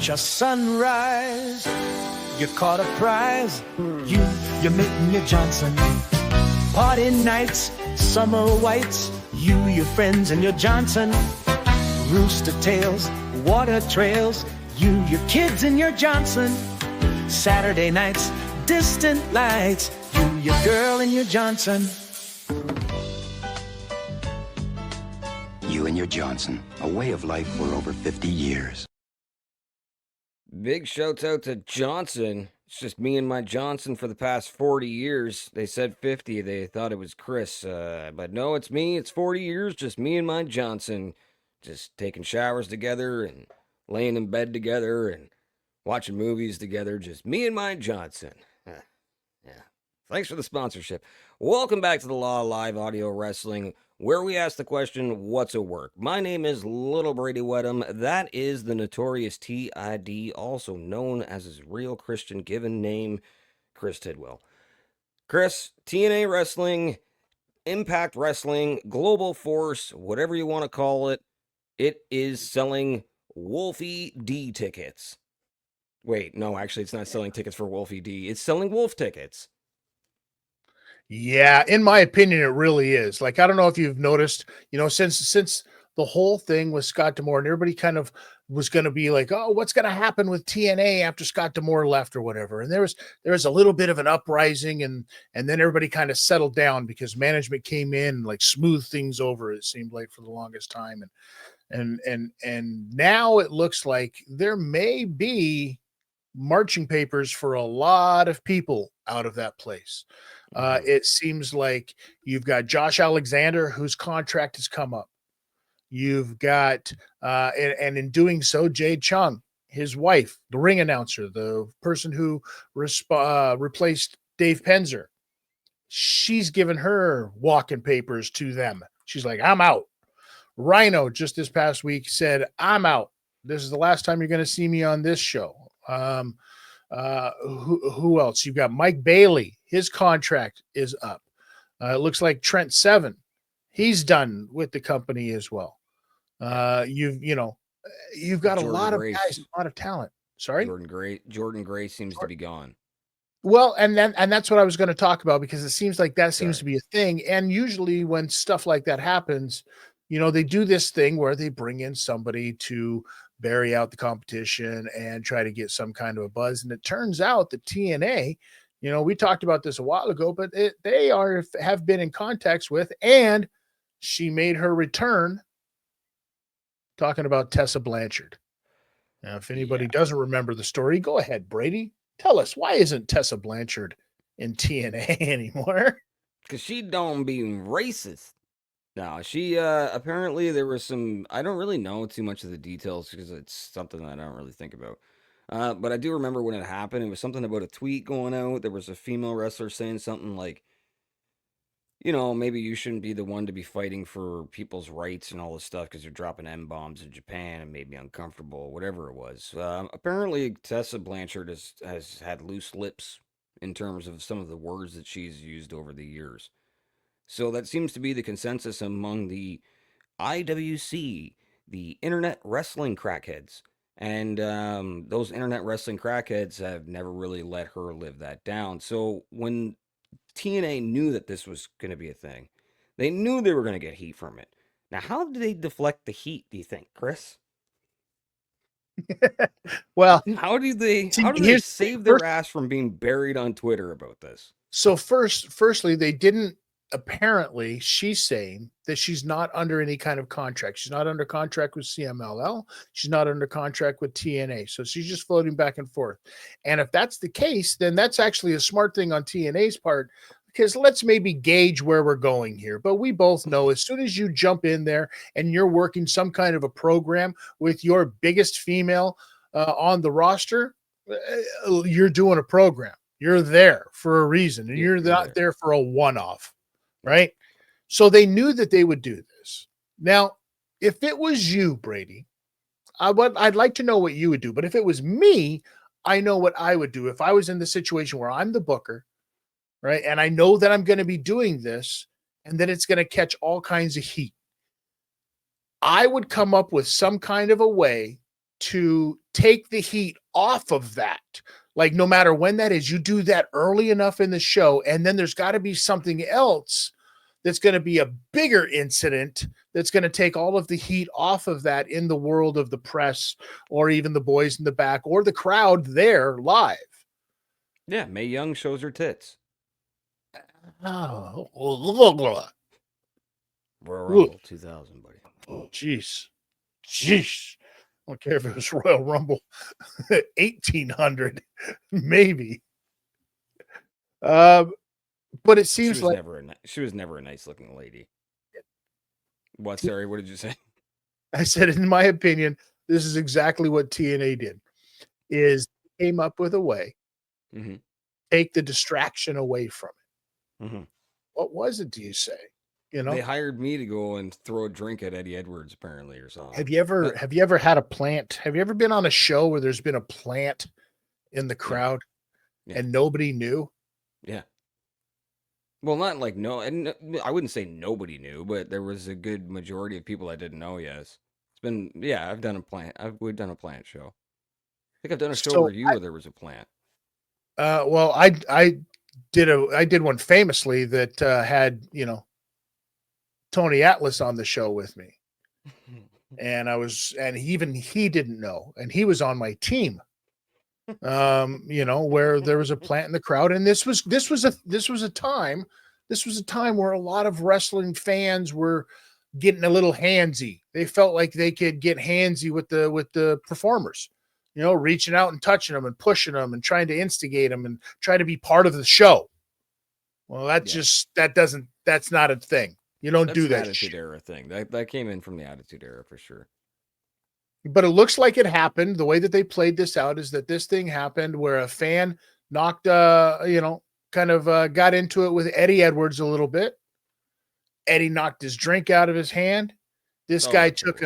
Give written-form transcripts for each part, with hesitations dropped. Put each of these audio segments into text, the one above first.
just sunrise. You caught a prize, you're meeting your Johnson. Party nights, summer whites, your friends and your Johnson. Rooster tails, water trails, your kids and your Johnson. Saturday nights, distant lights, your girl and your Johnson. You and your Johnson, a way of life for over 50 years. Big shouts out to Johnson. It's just me and my Johnson for the past 40 years. They said 50. They thought it was Chris. But no, it's me. It's 40 years. Just me and my Johnson. Just taking showers together and laying in bed together and watching movies together. Just me and my Johnson. Yeah. Thanks for the sponsorship. Welcome back to the Law Live Audio Wrestling, where we ask the question, what's a work? My name is Little Bradie Wedham. That is the notorious TID, also known as his real Christian given name, Chris Tidwell. Chris, TNA Wrestling, Impact Wrestling, Global Force, whatever you want to call it, it is selling Wolfie D tickets. Wait, no, actually, it's not selling tickets for Wolfie D. It's selling Wolf tickets. Yeah, in my opinion, it really is. Like, I don't know if you've noticed, since the whole thing with Scott D'Amore, and everybody kind of was going to be like, oh, what's going to happen with TNA after Scott D'Amore left or whatever. And there was a little bit of an uprising, and then everybody kind of settled down because management came in and like smoothed things over, it seemed like, for the longest time. And now it looks like there may be marching papers for a lot of people out of that place. It seems like you've got Josh Alexander, whose contract has come up. You've got, and in doing so, Jade Chung, his wife, the ring announcer, the person who replaced Dave Penzer. She's given her walking papers to them. She's like, I'm out. Rhino just this past week said, I'm out. This is the last time you're going to see me on this show. Who else? You've got Mike Bailey. His contract is up. It looks like Trent Seven. He's done with the company as well. You've got Jordan a lot Grace. of guys, a lot of talent. Sorry? Jordan Gray seems to be gone. Well, and that's what I was going to talk about, because it seems like that seems to be a thing. And usually when stuff like that happens, they do this thing where they bring in somebody to bury out the competition and try to get some kind of a buzz. And it turns out that TNA, we talked about this a while ago, but they have been in contact with, and she made her return, talking about Tessa Blanchard. Now, if anybody doesn't remember the story, go ahead, Bradie. Tell us, why isn't Tessa Blanchard in TNA anymore? Because she don't be racist. No, she, apparently there was some, I don't really know too much of the details because it's something that I don't really think about. But I do remember when it happened, it was something about a tweet going out. There was a female wrestler saying something like, maybe you shouldn't be the one to be fighting for people's rights and all this stuff because you're dropping M-bombs in Japan and made me uncomfortable, whatever it was. Apparently Tessa Blanchard has had loose lips in terms of some of the words that she's used over the years. So that seems to be the consensus among the IWC, the Internet Wrestling Crackheads. And those Internet Wrestling Crackheads have never really let her live that down. So when TNA knew that this was going to be a thing, they knew they were going to get heat from it. Now, how did they deflect the heat, do you think, Chris? Well, how do they save their ass from being buried on Twitter about this? So firstly, they didn't. Apparently, she's saying that she's not under any kind of contract. She's not under contract with CMLL. She's not under contract with TNA. So she's just floating back and forth. And if that's the case, then that's actually a smart thing on TNA's part, because let's maybe gauge where we're going here. But we both know as soon as you jump in there and you're working some kind of a program with your biggest female on the roster, you're doing a program. You're there for a reason, and you're not there for a one-off. Right? So they knew that they would do this. Now, if it was you, Bradie, I'd like to know what you would do. But if it was me, I know what I would do. If I was in the situation where I'm the booker, right, and I know that I'm going to be doing this and that it's going to catch all kinds of heat, I would come up with some kind of a way to take the heat off of that. Like, no matter when that is, you do that early enough in the show, and then there's got to be something else that's going to be a bigger incident that's going to take all of the heat off of that in the world of the press or even the boys in the back or the crowd there live. Yeah, Mae Young shows her tits. Oh, Royal Rumble 2000, buddy. jeez. Jeez. I don't care if it was Royal Rumble 1800, maybe. But it seems like She was never a nice looking lady. What? Sorry, what did you say? I said, in my opinion, this is exactly what TNA did. Is came up with a way Mm-hmm. take the distraction away from it. Mm-hmm. What was it? Do you say? You know, They hired me to go and throw a drink at Eddie Edwards, apparently, or something. have you ever had a plant? Have you ever been on a show where there's been a plant in the crowd Yeah. and nobody knew? Yeah. Well, not like and I wouldn't say nobody knew, but there was a good majority of people I didn't know. Yes, I've done a plant. We've done a plant show. I think I've done a show So where there was a plant. well, I did one famously that had Tony Atlas on the show with me, and even he didn't know, and he was on my team. Where there was a plant in the crowd, and this was a time where a lot of wrestling fans were getting a little handsy. They felt like they could get handsy with the performers, reaching out and touching them and pushing them and trying to instigate them and try to be part of the show. Well, that's not a thing. You don't do that. Attitude Era thing. That came in from the Attitude Era for sure. But it looks like it happened. The way that they played this out is that this thing happened where a fan knocked, got into it with Eddie Edwards a little bit. Eddie knocked his drink out of his hand. This guy took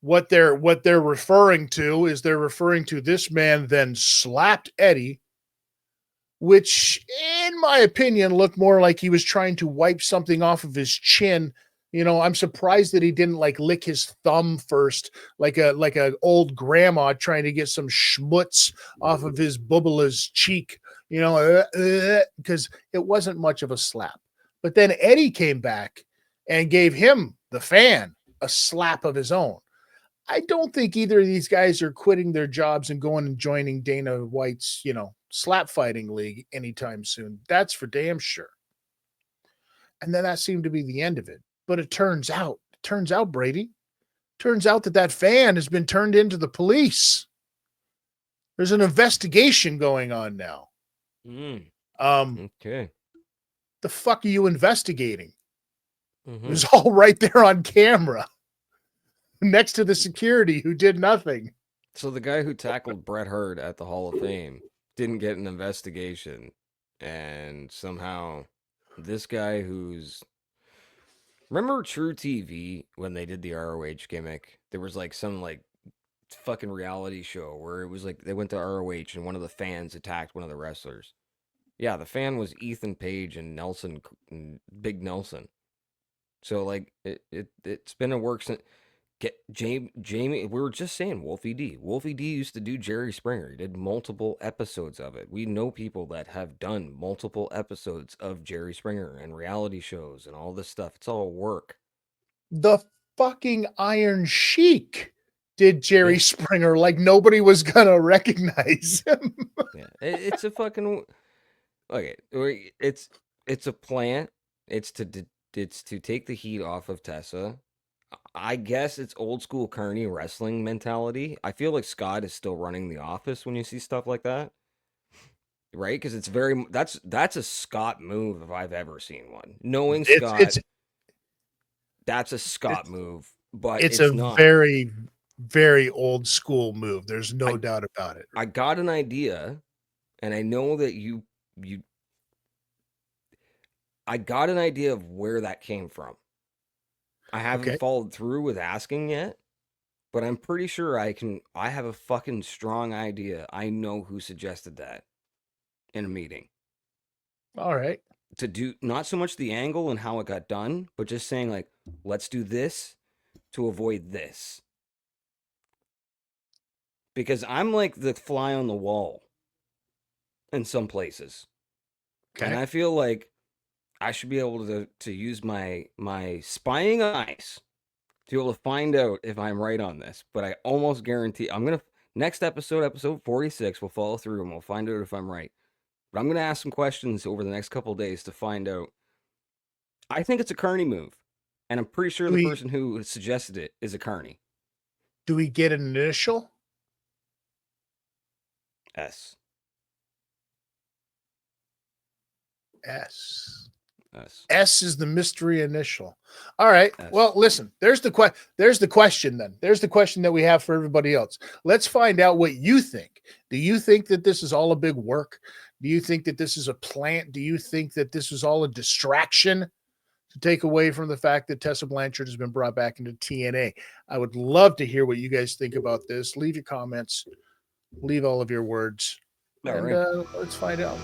what they're referring to this man then slapped Eddie, which in my opinion looked more like he was trying to wipe something off of his chin. I'm surprised that he didn't lick his thumb first, like a old grandma trying to get some schmutz off of his bubbla's cheek, because it wasn't much of a slap. But then Eddie came back and gave him, the fan, a slap of his own. I don't think either of these guys are quitting their jobs and going and joining Dana White's, slap fighting league anytime soon. That's for damn sure. And then that seemed to be the end of it. But it turns out, Bradie, that fan has been turned into the police. There's an investigation going on now. Okay. The fuck are you investigating? Mm-hmm. It was all right there on camera next to the security who did nothing. So the guy who tackled Bret Hart at the Hall of Fame didn't get an investigation. And somehow this guy remember True TV when they did the ROH gimmick? There was some fucking reality show where it was they went to ROH and one of the fans attacked one of the wrestlers. Yeah, the fan was Ethan Page and Big Nelson. So it's been a work since. Jamie, we were just saying Wolfie D. Wolfie D used to do Jerry Springer. He did multiple episodes of it. We know people that have done multiple episodes of Jerry Springer and reality shows and all this stuff. It's all work. The fucking Iron Sheik did Jerry Springer like nobody was gonna recognize him. Yeah, it's a fucking okay. It's a plant. It's to take the heat off of Tessa. I guess it's old school Kearney wrestling mentality. I feel like Scott is still running the office when you see stuff like that, right? Because it's that's a Scott move if I've ever seen one. Knowing Scott, that's a Scott move, but it's not. Very, very old school move. There's no doubt about it. I got an idea, and I know that I got an idea of where that came from. I haven't followed through with asking yet, but I'm pretty sure I have a fucking strong idea. I know who suggested that in a meeting. All right. To do not so much the angle and how it got done, but just saying let's do this to avoid this. because I'm like the fly on the wall in some places. And Okay. I feel like I should be able to use my spying eyes to be able to find out if I'm right on this. But I almost guarantee I'm gonna next episode 46, we'll follow through and we'll find out if I'm right. But I'm gonna ask some questions over the next couple of days to find out. I think it's a Carney move, and I'm pretty sure Do the we person who suggested it is a Carney. do we get an initial? S. S. S. S is the mystery initial. All right. S. Well, listen, there's the question then. There's the question that we have for everybody else. Let's find out what you think. Do you think that this is all a big work? Do you think that this is a plant? Do you think that this is all a distraction to take away from the fact that Tessa Blanchard has been brought back into TNA? I would love to hear what you guys think about this. Leave your comments, leave all of your words, All and right. let's find out.